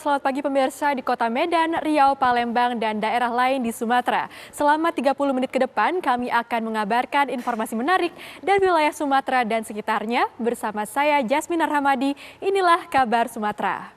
selamat pagi pemirsa di Kota Medan, Riau, Palembang, dan daerah lain di Sumatera. Selama 30 menit ke depan, kami akan mengabarkan informasi menarik dari wilayah Sumatera dan sekitarnya. Bersama saya, Jasmine Rahmadi, inilah kabar Sumatera.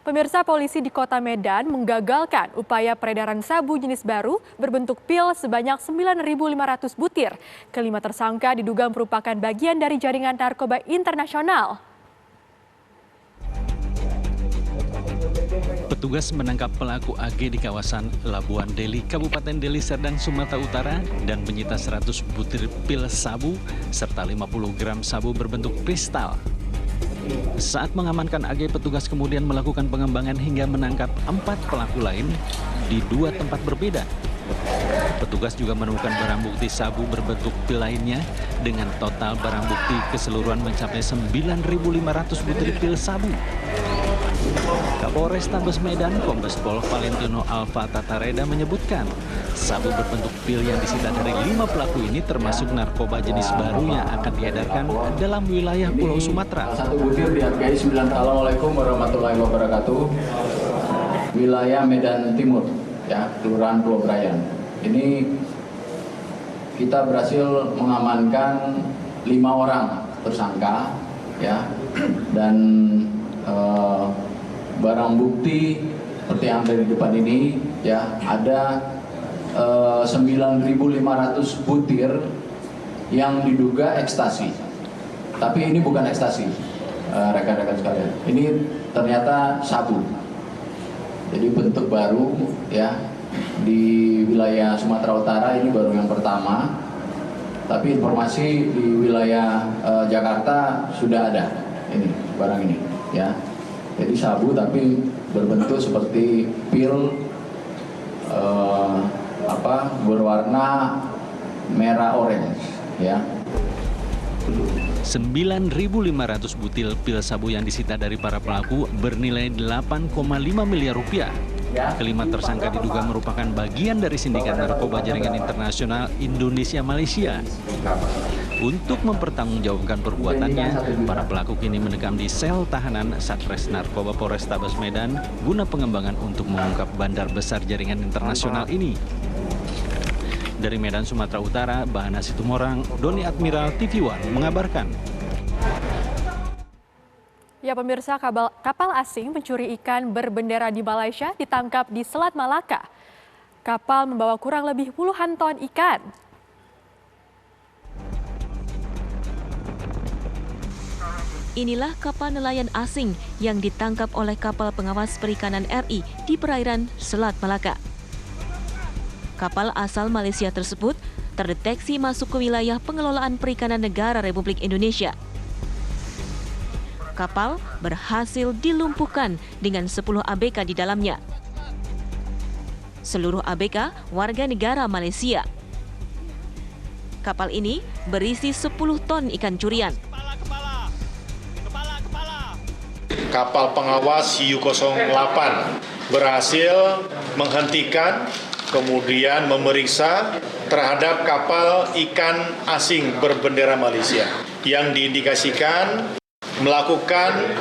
Pemirsa, polisi di Kota Medan menggagalkan upaya peredaran sabu jenis baru berbentuk pil sebanyak 9.500 butir. Kelima tersangka diduga merupakan bagian dari jaringan narkoba internasional. Petugas menangkap pelaku AG di kawasan Labuan Deli, Kabupaten Deli Serdang, Sumatera Utara dan menyita 100 butir pil sabu serta 50 gram sabu berbentuk kristal. Saat mengamankan AG, petugas kemudian melakukan pengembangan hingga menangkap 4 pelaku lain di 2 tempat berbeda. Petugas juga menemukan barang bukti sabu berbentuk pil lainnya dengan total barang bukti keseluruhan mencapai 9.500 butir pil sabu. Kapolres Tabes Medan, Kombes Pol Valentino Alfa Tatareda menyebutkan, sabu berbentuk pil yang disita dari 5 pelaku ini termasuk narkoba jenis baru yang akan diedarkan dalam wilayah Pulau Sumatera. Satu butir dihargai 9. Assalamualaikum warahmatullahi wabarakatuh. Wilayah Medan Timur, ya, Kelurahan Pulau Brayan. Ini kita berhasil mengamankan 5 orang tersangka, ya, dan barang bukti seperti yang ada di depan ini, ya, ada 9.500 butir yang diduga ekstasi. Tapi ini bukan ekstasi, rekan-rekan sekalian. Ini ternyata sabu. Jadi bentuk baru, ya, di wilayah Sumatera Utara ini baru yang pertama. Tapi informasi di wilayah Jakarta sudah ada ini barang ini, ya. Jadi sabu tapi berbentuk seperti pil berwarna merah orange, ya. 9.500 butir pil sabu yang disita dari para pelaku bernilai 8,5 miliar rupiah. Kelima tersangka diduga merupakan bagian dari sindikat narkoba jaringan internasional Indonesia-Malaysia. Untuk mempertanggungjawabkan perbuatannya, para pelaku kini mendekam di sel tahanan Satres Narkoba Polres Tabes Medan guna pengembangan untuk mengungkap bandar besar jaringan internasional ini. Dari Medan, Sumatera Utara, Bahana Situmorang, Doni Admiral TV One mengabarkan. Ya pemirsa, kapal asing pencuri ikan berbendera di Malaysia ditangkap di Selat Malaka. Kapal membawa kurang lebih puluhan ton ikan. Inilah kapal nelayan asing yang ditangkap oleh kapal pengawas perikanan RI di perairan Selat Malaka. Kapal asal Malaysia tersebut terdeteksi masuk ke wilayah pengelolaan perikanan negara Republik Indonesia. Kapal berhasil dilumpuhkan dengan 10 ABK di dalamnya. Seluruh ABK warga negara Malaysia. Kapal ini berisi 10 ton ikan curian. Kapal pengawas Hiu-08 berhasil menghentikan kemudian memeriksa terhadap kapal ikan asing berbendera Malaysia yang diindikasikan melakukan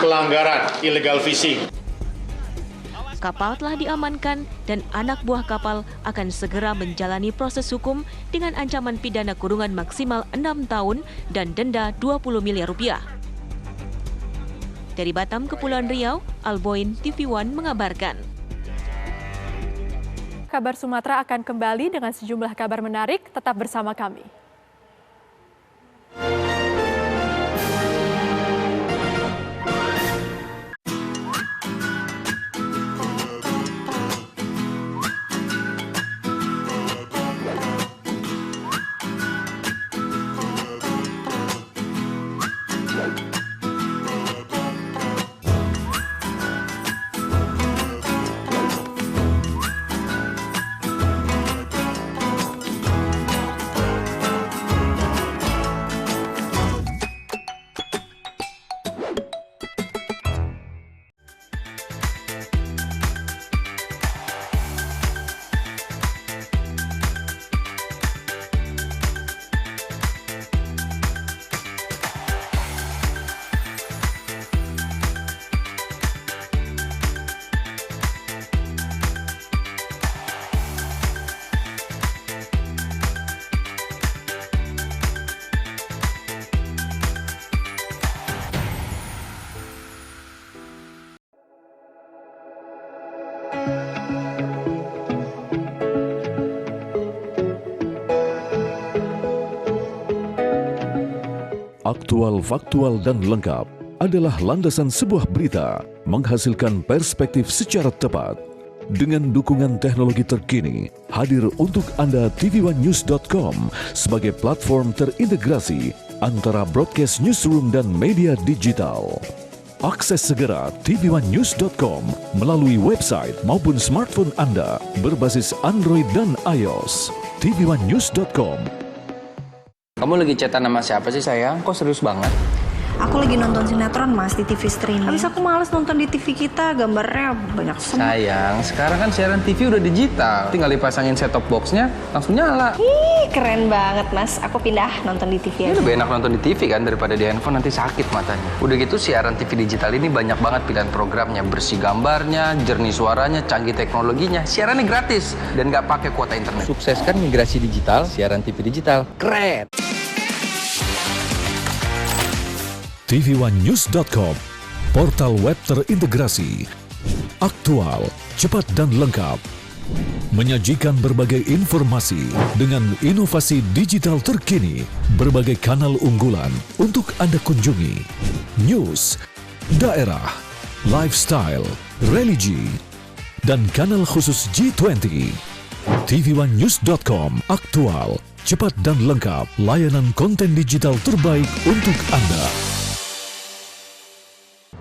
pelanggaran illegal fishing. Kapal telah diamankan dan anak buah kapal akan segera menjalani proses hukum dengan ancaman pidana kurungan maksimal 6 tahun dan denda 20 miliar rupiah. Dari Batam, Kepulauan Riau, Alboin TV One mengabarkan. Kabar Sumatera akan kembali dengan sejumlah kabar menarik. Tetap bersama kami. Aktual, faktual, dan lengkap adalah landasan sebuah berita menghasilkan perspektif secara tepat. Dengan dukungan teknologi terkini, hadir untuk Anda tvOneNews.com sebagai platform terintegrasi antara broadcast newsroom dan media digital. Akses segera tvOneNews.com melalui website maupun smartphone Anda berbasis Android dan iOS. tvOneNews.com. Kamu lagi chatan sama siapa sih sayang? Kok serius banget? Aku lagi nonton sinetron Mas di TV streaming. Habis aku males nonton di TV kita, gambarnya banyak semua. Sayang, sekarang kan siaran TV udah digital. Tinggal dipasangin set-top box-nya, langsung nyala. Ih, keren banget Mas. Aku pindah nonton di TV Ini aja. lebih enak nonton di TV kan daripada di handphone, nanti sakit matanya. Udah gitu siaran TV digital ini banyak banget pilihan programnya. Bersih gambarnya, jernih suaranya, canggih teknologinya. Siarannya gratis dan nggak pakai kuota internet. Sukseskan migrasi digital, siaran TV digital. Keren! tvOneNews.com, portal web terintegrasi, aktual, cepat dan lengkap, menyajikan berbagai informasi dengan inovasi digital terkini, berbagai kanal unggulan untuk Anda kunjungi, news, daerah, lifestyle, religi, dan kanal khusus G20. tvOneNews.com, aktual, cepat dan lengkap, layanan konten digital terbaik untuk Anda.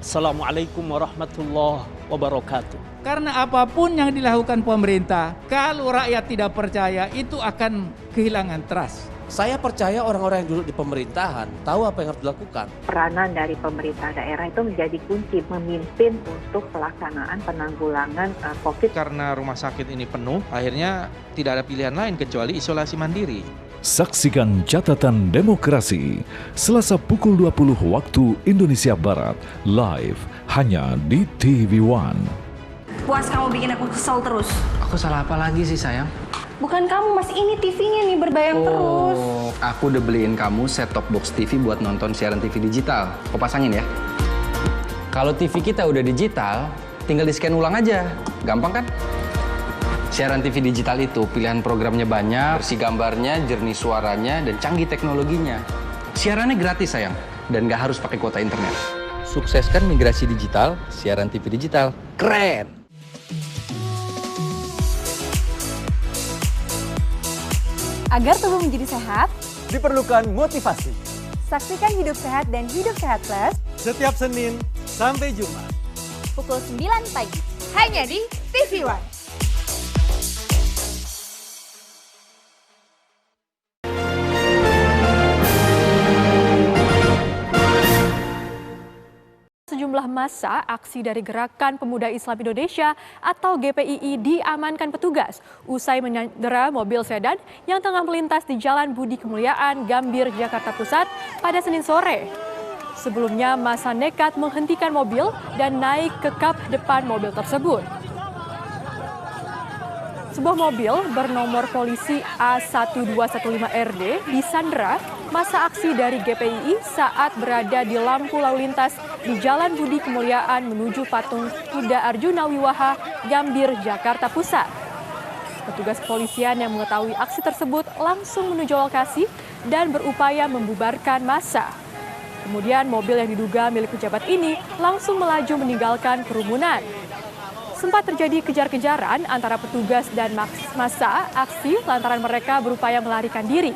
Assalamualaikum warahmatullahi wabarakatuh. Karena apapun yang dilakukan pemerintah, kalau rakyat tidak percaya, itu akan kehilangan trust. Saya percaya orang-orang yang duduk di pemerintahan tahu apa yang harus dilakukan. Peranan dari pemerintah daerah itu menjadi kunci memimpin untuk pelaksanaan penanggulangan COVID. Karena rumah sakit ini penuh, akhirnya tidak ada pilihan lain kecuali isolasi mandiri. Saksikan Catatan Demokrasi Selasa pukul 20 waktu Indonesia Barat, live hanya di TV One. Puas kamu bikin aku kesel terus. Aku salah apa lagi sih sayang? Bukan kamu Mas, ini TV-nya nih berbayang terus. Aku udah beliin kamu set-top box TV buat nonton siaran TV digital. Kau pasangin ya. Kalau TV kita udah digital, tinggal di-scan ulang aja. Gampang kan? Siaran TV digital itu pilihan programnya banyak, bersih gambarnya, jernih suaranya, dan canggih teknologinya. Siarannya gratis sayang, dan nggak harus pakai kuota internet. Sukseskan migrasi digital, siaran TV digital. Keren! Agar tubuh menjadi sehat, Diperlukan motivasi. saksikan Hidup Sehat dan Hidup Sehat Plus Setiap Senin sampai Jumat. pukul 9 pagi. Hanya di TV One. Sejumlah massa aksi dari Gerakan Pemuda Islam Indonesia atau GPII diamankan petugas usai menyandera mobil sedan yang tengah melintas di Jalan Budi Kemuliaan, Gambir, Jakarta Pusat pada Senin sore. Sebelumnya massa nekat menghentikan mobil dan naik ke kap depan mobil tersebut. Sebuah mobil bernomor polisi A1215RD disandra massa aksi dari GPII saat berada di lampu lalu lintas di Jalan Budi Kemuliaan menuju Patung Kuda Arjuna Wiwaha, Gambir, Jakarta Pusat. Petugas kepolisian yang mengetahui aksi tersebut langsung menuju lokasi dan berupaya membubarkan massa. Kemudian mobil yang diduga milik pejabat ini langsung melaju meninggalkan kerumunan. Sempat terjadi kejar-kejaran antara petugas dan massa aksi lantaran mereka berupaya melarikan diri.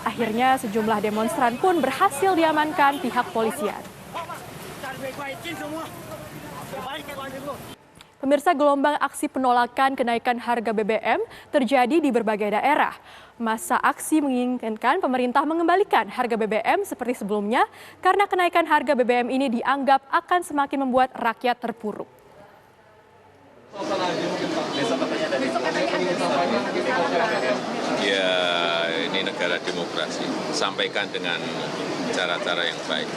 Akhirnya sejumlah demonstran pun berhasil diamankan pihak polisian. Pemirsa, gelombang aksi penolakan kenaikan harga BBM terjadi di berbagai daerah. Massa aksi menginginkan pemerintah mengembalikan harga BBM seperti sebelumnya karena kenaikan harga BBM ini dianggap akan semakin membuat rakyat terpuruk. Ya, ini negara demokrasi. Sampaikan dengan cara-cara yang baik.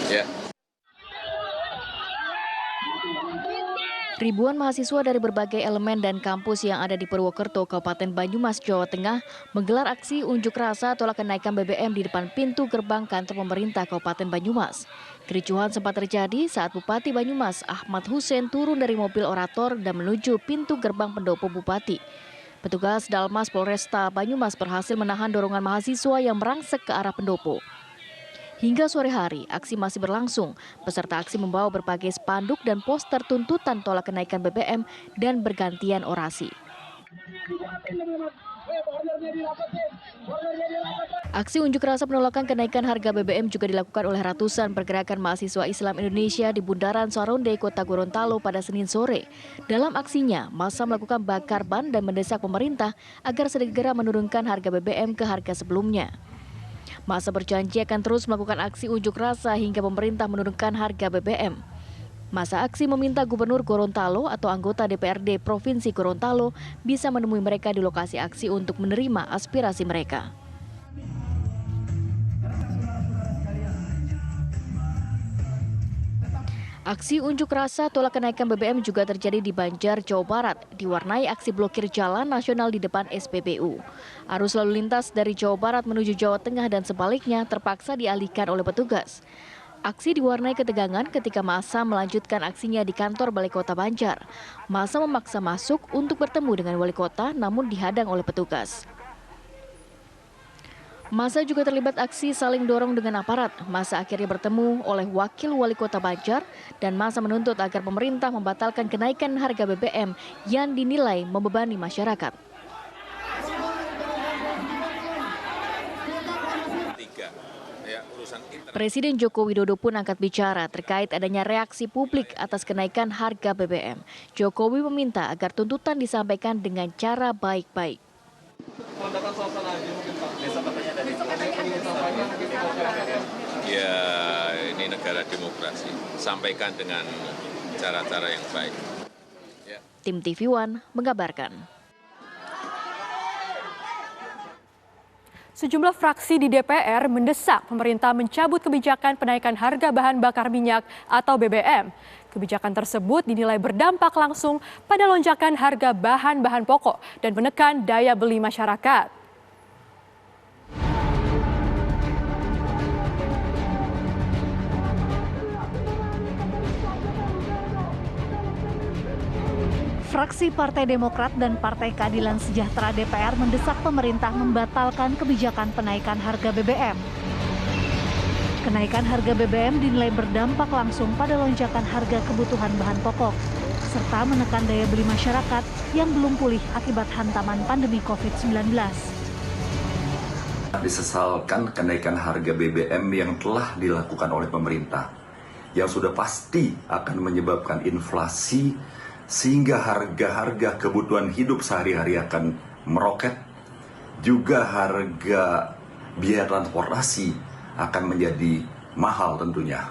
Ya. Ribuan mahasiswa dari berbagai elemen dan kampus yang ada di Purwokerto, Kabupaten Banyumas, Jawa Tengah menggelar aksi unjuk rasa tolak kenaikan BBM di depan pintu gerbang kantor pemerintah Kabupaten Banyumas. Kericuhan sempat terjadi saat Bupati Banyumas Ahmad Hussein turun dari mobil orator dan menuju pintu gerbang pendopo Bupati. Petugas Dalmas Polresta Banyumas berhasil menahan dorongan mahasiswa yang merangsek ke arah pendopo. Hingga sore hari, aksi masih berlangsung. Peserta aksi membawa berbagai spanduk dan poster tuntutan tolak kenaikan BBM dan bergantian orasi. Aksi unjuk rasa penolakan kenaikan harga BBM juga dilakukan oleh ratusan pergerakan mahasiswa Islam Indonesia di Bundaran Sarondhe, Kota Gorontalo pada Senin sore. Dalam aksinya, massa melakukan bakar ban dan mendesak pemerintah agar segera menurunkan harga BBM ke harga sebelumnya. Massa berjanji akan terus melakukan aksi unjuk rasa hingga pemerintah menurunkan harga BBM. Massa aksi meminta Gubernur Gorontalo atau anggota DPRD Provinsi Gorontalo bisa menemui mereka di lokasi aksi untuk menerima aspirasi mereka. Aksi unjuk rasa tolak kenaikan BBM juga terjadi di Banjar, Jawa Barat, diwarnai aksi blokir jalan nasional di depan SPBU. Arus lalu lintas dari Jawa Barat menuju Jawa Tengah dan sebaliknya terpaksa dialihkan oleh petugas. Aksi diwarnai ketegangan ketika massa melanjutkan aksinya di kantor Balai Kota Banjar. Massa memaksa masuk untuk bertemu dengan wali kota namun dihadang oleh petugas. Massa juga terlibat aksi saling dorong dengan aparat. Massa akhirnya bertemu oleh wakil wali kota Banjar dan massa menuntut agar pemerintah membatalkan kenaikan harga BBM yang dinilai membebani masyarakat. Presiden Joko Widodo pun angkat bicara terkait adanya reaksi publik atas kenaikan harga BBM. Jokowi meminta agar tuntutan disampaikan dengan cara baik-baik. Ya, ini negara demokrasi. Sampaikan dengan cara-cara yang baik. Ya. Tim TV One mengabarkan. Sejumlah fraksi di DPR mendesak pemerintah mencabut kebijakan penaikan harga bahan bakar minyak atau BBM. Kebijakan tersebut dinilai berdampak langsung pada lonjakan harga bahan-bahan pokok dan menekan daya beli masyarakat. Fraksi Partai Demokrat dan Partai Keadilan Sejahtera DPR mendesak pemerintah membatalkan kebijakan penaikan harga BBM. Kenaikan harga BBM dinilai berdampak langsung pada lonjakan harga kebutuhan bahan pokok, serta menekan daya beli masyarakat yang belum pulih akibat hantaman pandemi COVID-19. Disesalkan kenaikan harga BBM yang telah dilakukan oleh pemerintah, yang sudah pasti akan menyebabkan inflasi, sehingga harga-harga kebutuhan hidup sehari-hari akan meroket, juga harga biaya transportasi akan menjadi mahal tentunya.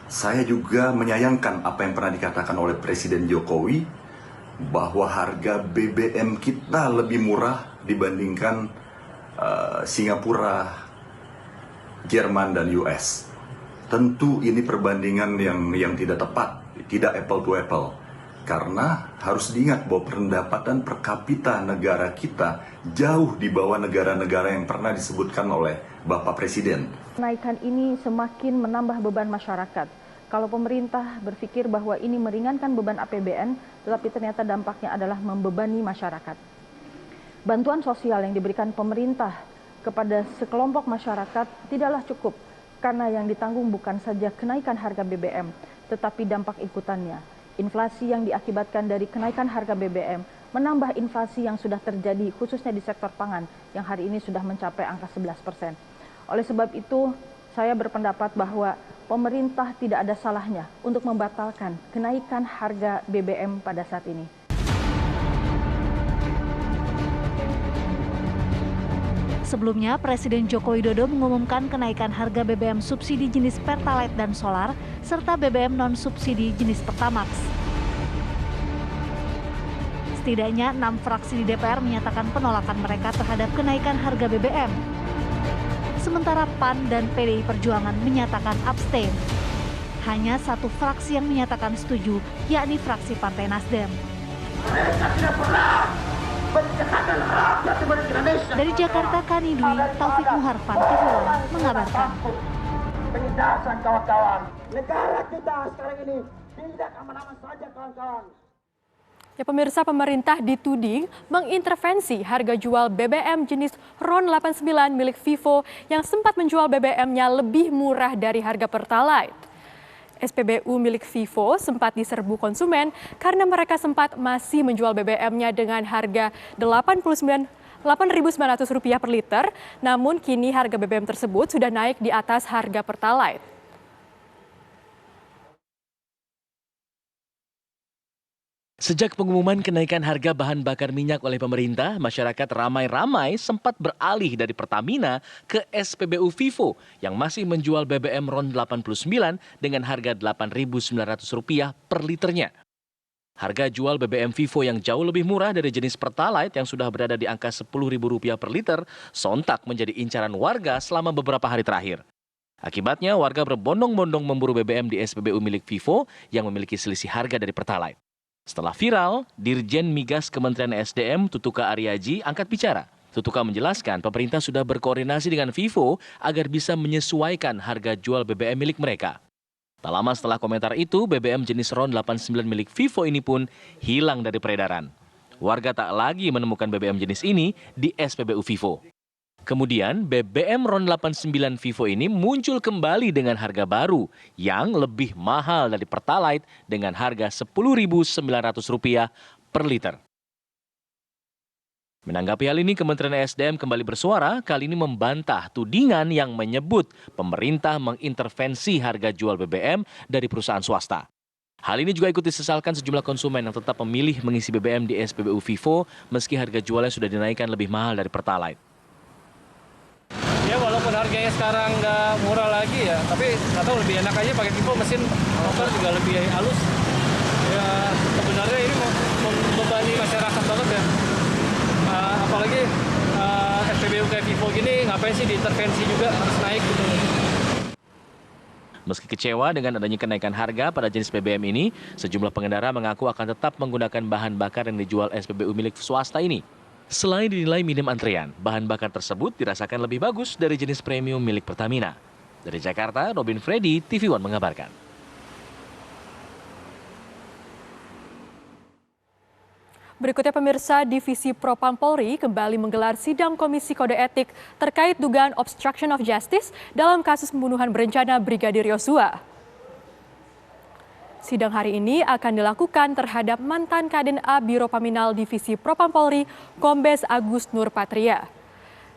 Saya juga menyayangkan apa yang pernah dikatakan oleh Presiden Jokowi, bahwa harga BBM kita lebih murah dibandingkan Singapura, Jerman, dan US. Tentu ini perbandingan yang tidak tepat, tidak apple to apple. Karena harus diingat bahwa pendapatan per kapita negara kita jauh di bawah negara-negara yang pernah disebutkan oleh Bapak Presiden. Kenaikan ini semakin menambah beban masyarakat. Kalau pemerintah berpikir bahwa ini meringankan beban APBN, tetapi ternyata dampaknya adalah membebani masyarakat. Bantuan sosial yang diberikan pemerintah kepada sekelompok masyarakat tidaklah cukup, karena yang ditanggung bukan saja kenaikan harga BBM, tetapi dampak ikutannya. Inflasi yang diakibatkan dari kenaikan harga BBM menambah inflasi yang sudah terjadi khususnya di sektor pangan yang hari ini sudah mencapai angka 11%. Oleh sebab itu, saya berpendapat bahwa pemerintah tidak ada salahnya untuk membatalkan kenaikan harga BBM pada saat ini. Sebelumnya, Presiden Joko Widodo mengumumkan kenaikan harga BBM subsidi jenis Pertalite dan Solar, serta BBM non-subsidi jenis Pertamax. Setidaknya 6 fraksi di DPR menyatakan penolakan mereka terhadap kenaikan harga BBM. Sementara PAN dan PDI Perjuangan menyatakan abstain. Hanya satu fraksi yang menyatakan setuju, yakni fraksi Partai Nasdem. Dari Jakarta, Kani Dwi, Taufik Muharfan, TV One mengabarkan. Penindasan kawan-kawan, negara kita sekarang ini tidak aman-aman saja kawan-kawan. Ya, pemirsa, pemerintah dituding mengintervensi harga jual BBM jenis RON 89 milik Vivo yang sempat menjual BBM-nya lebih murah dari harga Pertalite. SPBU milik Vivo sempat diserbu konsumen karena mereka sempat masih menjual BBM-nya dengan harga Rp8.900 per liter, namun kini harga BBM tersebut sudah naik di atas harga Pertalite. Sejak pengumuman kenaikan harga bahan bakar minyak oleh pemerintah, masyarakat ramai-ramai sempat beralih dari Pertamina ke SPBU Vivo yang masih menjual BBM RON 89 dengan harga Rp8.900 per liternya. Harga jual BBM Vivo yang jauh lebih murah dari jenis Pertalite yang sudah berada di angka Rp10.000 per liter sontak menjadi incaran warga selama beberapa hari terakhir. Akibatnya, warga berbondong-bondong memburu BBM di SPBU milik Vivo yang memiliki selisih harga dari Pertalite. Setelah viral, Dirjen Migas Kementerian SDM Tutuka Aryaji angkat bicara. Tutuka menjelaskan pemerintah sudah berkoordinasi dengan Vivo agar bisa menyesuaikan harga jual BBM milik mereka. Tak lama setelah komentar itu, BBM jenis RON 89 milik Vivo ini pun hilang dari peredaran. Warga tak lagi menemukan BBM jenis ini di SPBU Vivo. Kemudian BBM RON 89 Vivo ini muncul kembali dengan harga baru yang lebih mahal dari Pertalite dengan harga Rp10.900 per liter. Menanggapi hal ini, Kementerian SDM kembali bersuara, kali ini membantah tudingan yang menyebut pemerintah mengintervensi harga jual BBM dari perusahaan swasta. Hal ini juga ikut disesalkan sejumlah konsumen yang tetap memilih mengisi BBM di SPBU Vivo meski harga jualnya sudah dinaikkan lebih mahal dari Pertalite. Ya walaupun harganya sekarang nggak murah lagi ya, tapi nggak tahu lebih enak aja pakai Vivo, mesin motor juga lebih halus. Ya sebenarnya ini membebani masyarakat banget ya. Apalagi SPBU kayak Vivo gini ngapain sih diintervensi juga harus naik gitu. Meski kecewa dengan adanya kenaikan harga pada jenis BBM ini, sejumlah pengendara mengaku akan tetap menggunakan bahan bakar yang dijual SPBU milik swasta ini. Selain dinilai minim antrean, bahan bakar tersebut dirasakan lebih bagus dari jenis premium milik Pertamina. Dari Jakarta, Robin Freddy, TV One mengabarkan. Berikutnya, pemirsa, Divisi Propam Polri kembali menggelar sidang Komisi Kode Etik terkait dugaan obstruction of justice dalam kasus pembunuhan berencana Brigadir Yosua. Sidang hari ini akan dilakukan terhadap mantan Kadin A Biro Paminal Divisi Propam Polri, Kombes Agus Nurpatria.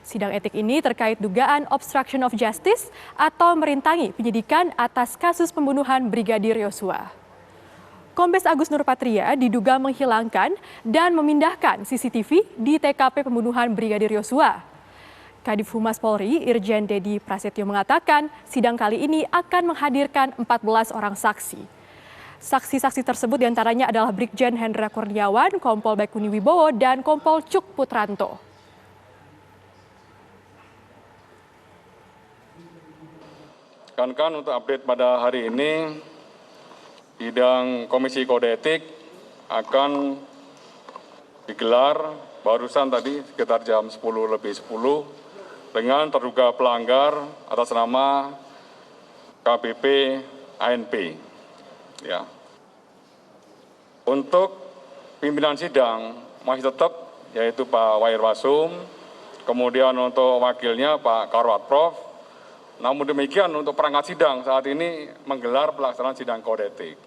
Sidang etik ini terkait dugaan obstruction of justice atau merintangi penyidikan atas kasus pembunuhan Brigadir Yosua. Kombes Agus Nurpatria diduga menghilangkan dan memindahkan CCTV di TKP pembunuhan Brigadir Yosua. Kadif Humas Polri, Irjen Dedi Prasetyo mengatakan sidang kali ini akan menghadirkan 14 orang saksi. Saksi-saksi tersebut diantaranya adalah Brigjen Hendra Kurniawan, Kompol Baikuni Wibowo, dan Kompol Cuk Putranto. Untuk update pada hari ini, sidang Komisi Kode Etik akan digelar barusan tadi sekitar jam 10:10 dengan terduga pelanggar atas nama KBP ANP. Ya. Untuk pimpinan sidang masih tetap yaitu Pak Wairwasum, kemudian untuk wakilnya Pak Karwat Prof. Namun demikian untuk perangkat sidang saat ini menggelar pelaksanaan sidang kode etik.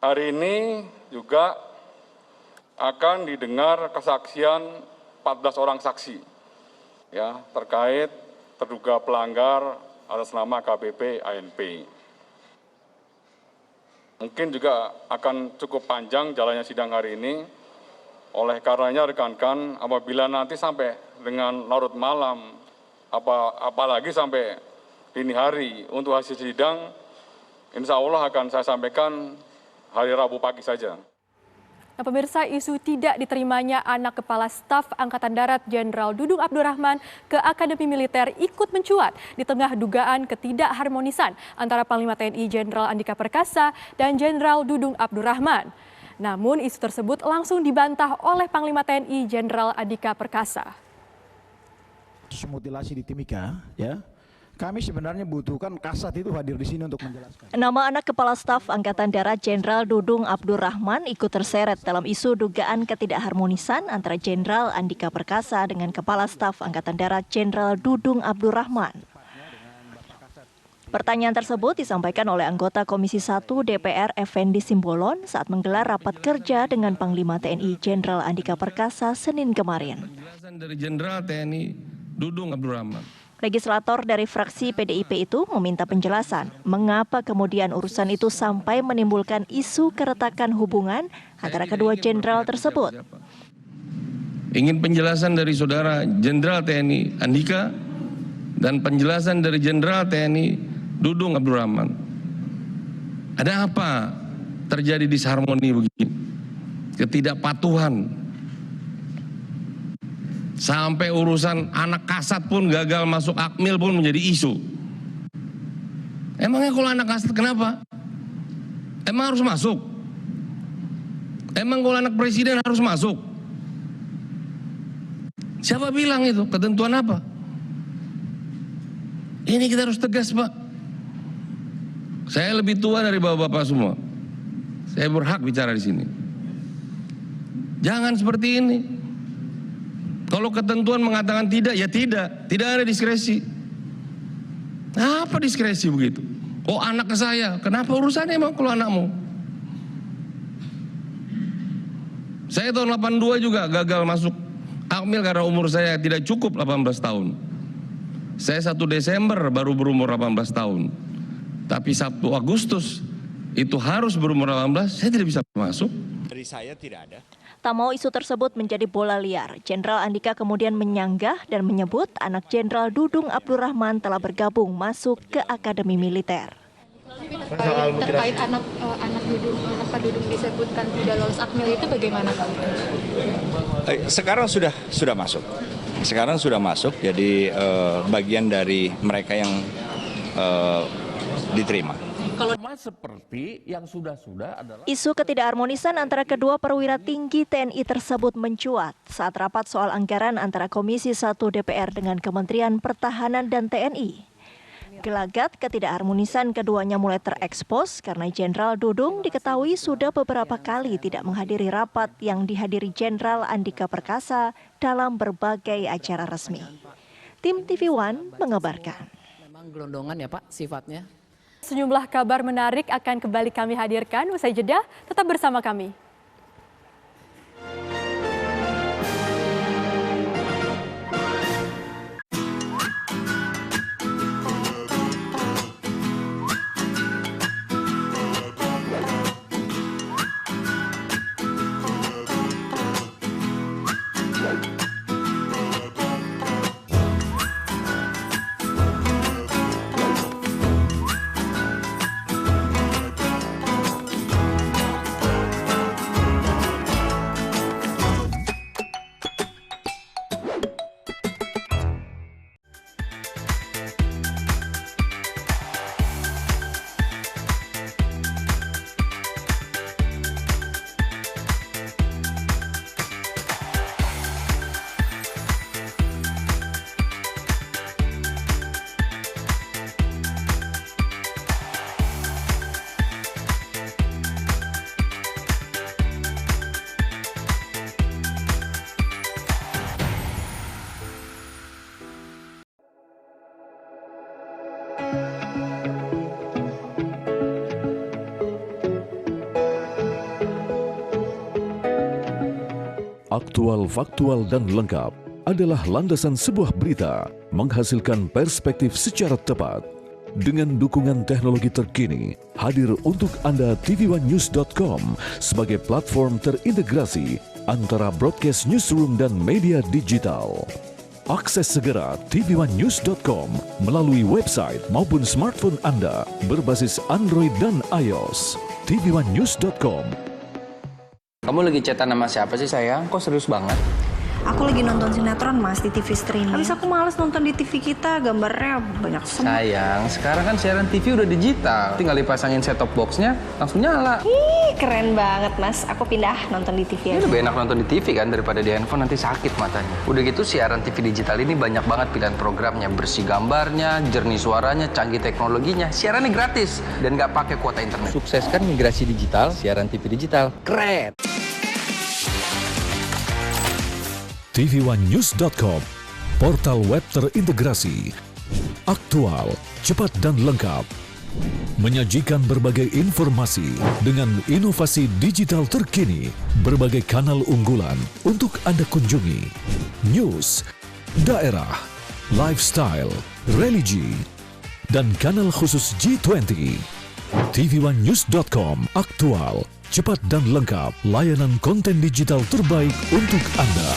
Hari ini juga akan didengar kesaksian 14 orang saksi ya terkait terduga pelanggar atas nama KBP ANP. Mungkin juga akan cukup panjang jalannya sidang hari ini. Oleh karenanya rekan-rekan, apabila nanti sampai dengan larut malam, apalagi sampai dini hari untuk hasil sidang, insya Allah akan saya sampaikan hari Rabu pagi saja. Nah, pemirsa, isu tidak diterimanya anak Kepala Staf Angkatan Darat Jenderal Dudung Abdurrahman ke Akademi Militer ikut mencuat di tengah dugaan ketidakharmonisan antara Panglima TNI Jenderal Andika Perkasa dan Jenderal Dudung Abdurrahman. Namun isu tersebut langsung dibantah oleh Panglima TNI Jenderal Andika Perkasa. Mutilasi di Timika, ya, Kami sebenarnya butuhkan Kasat itu hadir di sini untuk menjelaskan. Nama anak Kepala Staf Angkatan Darat Jenderal Dudung Abdurrahman ikut terseret dalam isu dugaan ketidakharmonisan antara Jenderal Andika Perkasa dengan Kepala Staf Angkatan Darat Jenderal Dudung Abdurrahman. Pertanyaan tersebut disampaikan oleh anggota Komisi 1 DPR Effendi Simbolon saat menggelar rapat kerja dengan Panglima TNI Jenderal Andika Perkasa Senin kemarin. Penjelasan dari Jenderal TNI Dudung Abdurrahman. Legislator dari fraksi PDIP itu meminta penjelasan mengapa kemudian urusan itu sampai menimbulkan isu keretakan hubungan antara kedua jenderal tersebut. Ingin penjelasan dari Saudara Jenderal TNI Andika dan penjelasan dari Jenderal TNI Dudung Abdurrahman. Ada apa terjadi disharmoni begini? Ketidakpatuhan. Sampai urusan anak Kasat pun gagal masuk Akmil pun menjadi isu. Emangnya kalau anak Kasat kenapa? Emang harus masuk? Emang kalau anak Presiden harus masuk? Siapa bilang itu? Ketentuan apa? Ini kita harus tegas, Pak. Saya lebih tua dari bapak-bapak semua. Saya berhak bicara di sini. Jangan seperti ini. Kalau ketentuan mengatakan tidak, ya tidak. Tidak ada diskresi. Apa diskresi begitu? Oh, anak ke saya, kenapa urusannya emang kalau anakmu? Saya tahun 82 juga gagal masuk Akmil karena umur saya tidak cukup 18 tahun. Saya 1 Desember baru berumur 18 tahun. Tapi 1 Agustus itu harus berumur 18, saya tidak bisa masuk. Dari saya tidak ada. Tak mau isu tersebut menjadi bola liar, Jenderal Andika kemudian menyanggah dan menyebut anak Jenderal Dudung Abdurrahman telah bergabung masuk ke Akademi Militer. Terkait anak Pak Dudung disebutkan tidak lolos Akmil itu bagaimana Pak? Sekarang sudah masuk. Sekarang sudah masuk, jadi bagian dari mereka yang diterima. Kalau seperti yang sudah-sudah adalah isu ketidakharmonisan antara kedua perwira tinggi TNI tersebut mencuat saat rapat soal anggaran antara Komisi 1 DPR dengan Kementerian Pertahanan dan TNI. Gelagat ketidakharmonisan keduanya mulai terekspos karena Jenderal Dudung diketahui sudah beberapa kali tidak menghadiri rapat yang dihadiri Jenderal Andika Perkasa dalam berbagai acara resmi. Tim TV One mengabarkan. Memang gelondongan ya Pak sifatnya. Sejumlah kabar menarik akan kembali kami hadirkan. Usai jeda, tetap bersama kami. Aktual, faktual, dan lengkap adalah landasan sebuah berita menghasilkan perspektif secara tepat. Dengan dukungan teknologi terkini, hadir untuk Anda tvOneNews.com sebagai platform terintegrasi antara broadcast newsroom dan media digital. Akses segera tvOneNews.com melalui website maupun smartphone Anda berbasis Android dan iOS. tvOneNews.com. Kamu lagi chatan sama siapa sih sayang? Kok serius banget? Aku lagi nonton sinetron Mas di TV streaming. Habis aku males nonton di TV kita, gambarnya banyak semua. Sayang, sekarang kan siaran TV udah digital. Tinggal dipasangin set-top box-nya, langsung nyala. Ih, keren banget Mas. Aku pindah nonton di TV Ini aja. lebih enak nonton di TV kan daripada di handphone, nanti sakit matanya. Udah gitu siaran TV digital ini banyak banget pilihan programnya. Bersih gambarnya, jernih suaranya, canggih teknologinya. Siarannya gratis dan nggak pakai kuota internet. Sukseskan migrasi digital, siaran TV digital. Keren! tv1news.com, portal web terintegrasi, aktual, cepat dan lengkap, menyajikan berbagai informasi dengan inovasi digital terkini, berbagai kanal unggulan untuk Anda kunjungi, news, daerah, lifestyle, religi, dan kanal khusus G20. tv1news.com, aktual, cepat dan lengkap, layanan konten digital terbaik untuk Anda.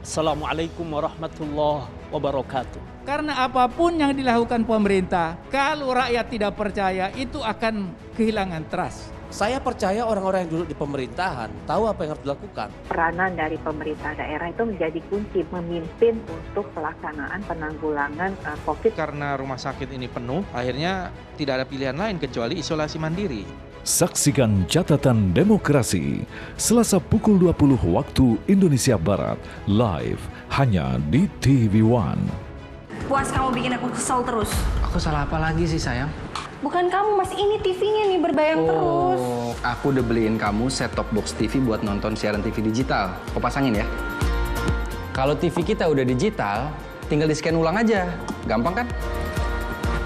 Assalamualaikum warahmatullahi wabarakatuh. Karena apapun yang dilakukan pemerintah, kalau rakyat tidak percaya, itu akan kehilangan trust. Saya percaya orang-orang yang duduk di pemerintahan tahu apa yang harus dilakukan. Peranan dari pemerintah daerah itu menjadi kunci memimpin untuk pelaksanaan penanggulangan COVID. Karena rumah sakit ini penuh, akhirnya tidak ada pilihan lain kecuali isolasi mandiri. Saksikan Catatan Demokrasi, Selasa pukul 20 waktu Indonesia Barat, live hanya di TV One. Puas kamu bikin aku kesel terus. Aku salah apa lagi sih sayang? Bukan kamu Mas, ini TV-nya nih berbayang terus. Aku udah beliin kamu set-top box TV buat nonton siaran TV digital. Kau pasangin ya. Kalau TV kita udah digital, tinggal di-scan ulang aja. Gampang kan?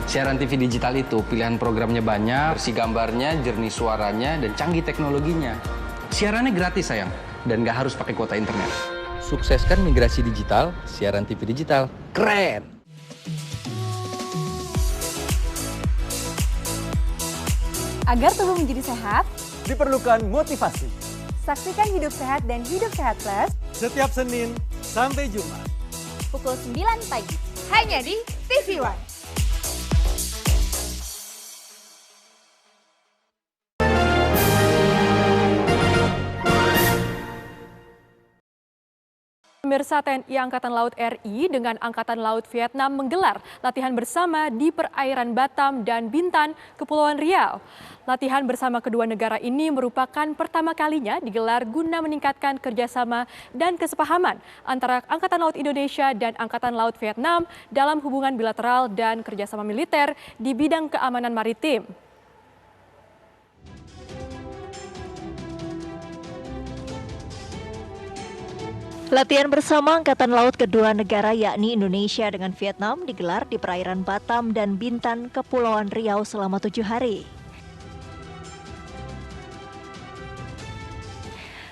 Siaran TV digital itu pilihan programnya banyak, bersih gambarnya, jernih suaranya, dan canggih teknologinya. Siarannya gratis sayang, dan nggak harus pakai kuota internet. Sukseskan migrasi digital, siaran TV digital. Keren! Agar tubuh menjadi sehat, diperlukan motivasi. Saksikan Hidup Sehat dan Hidup Sehat Plus Setiap Senin sampai Jumat, pukul 9 pagi, hanya di TV One. Pemirsa, TNI Angkatan Laut RI dengan Angkatan Laut Vietnam menggelar latihan bersama di perairan Batam dan Bintan, Kepulauan Riau. Latihan bersama kedua negara ini merupakan pertama kalinya digelar guna meningkatkan kerjasama dan kesepahaman antara Angkatan Laut Indonesia dan Angkatan Laut Vietnam dalam hubungan bilateral dan kerjasama militer di bidang keamanan maritim. Latihan bersama Angkatan Laut kedua negara yakni Indonesia dengan Vietnam digelar di perairan Batam dan Bintan, Kepulauan Riau selama 7 hari.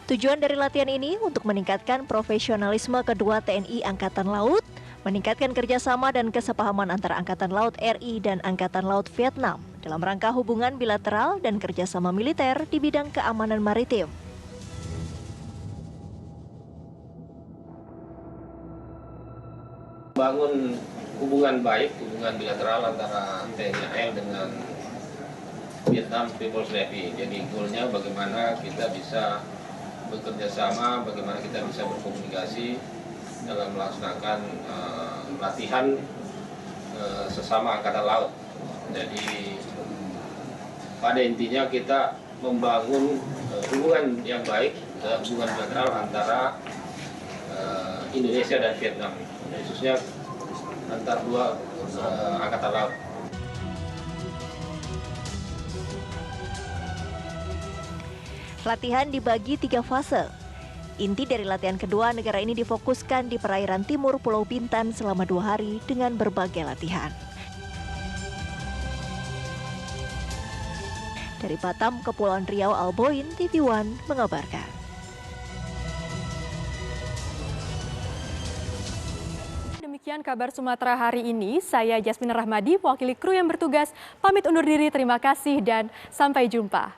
Tujuan dari latihan ini untuk meningkatkan profesionalisme kedua TNI Angkatan Laut, meningkatkan kerjasama dan kesepahaman antara Angkatan Laut RI dan Angkatan Laut Vietnam dalam rangka hubungan bilateral dan kerjasama militer di bidang keamanan maritim. Bangun hubungan baik, hubungan bilateral antara TNI AL dengan Vietnam People's Navy. Jadi goalnya bagaimana kita bisa bekerja sama, bagaimana kita bisa berkomunikasi dalam melaksanakan latihan sesama Angkatan Laut. Jadi pada intinya kita membangun hubungan yang baik, hubungan bilateral antara Indonesia dan Vietnam, khususnya antar dua angkatan laut. Latihan dibagi 3 fase. Inti dari latihan kedua negara ini difokuskan di perairan timur Pulau Bintan selama 2 hari dengan berbagai latihan. Dari Batam, Kepulauan Riau, Alboin, TV One mengabarkan. Demikian kabar Sumatera hari ini. Saya Jasmine Rahmadi, mewakili kru yang bertugas, pamit undur diri. Terima kasih dan sampai jumpa.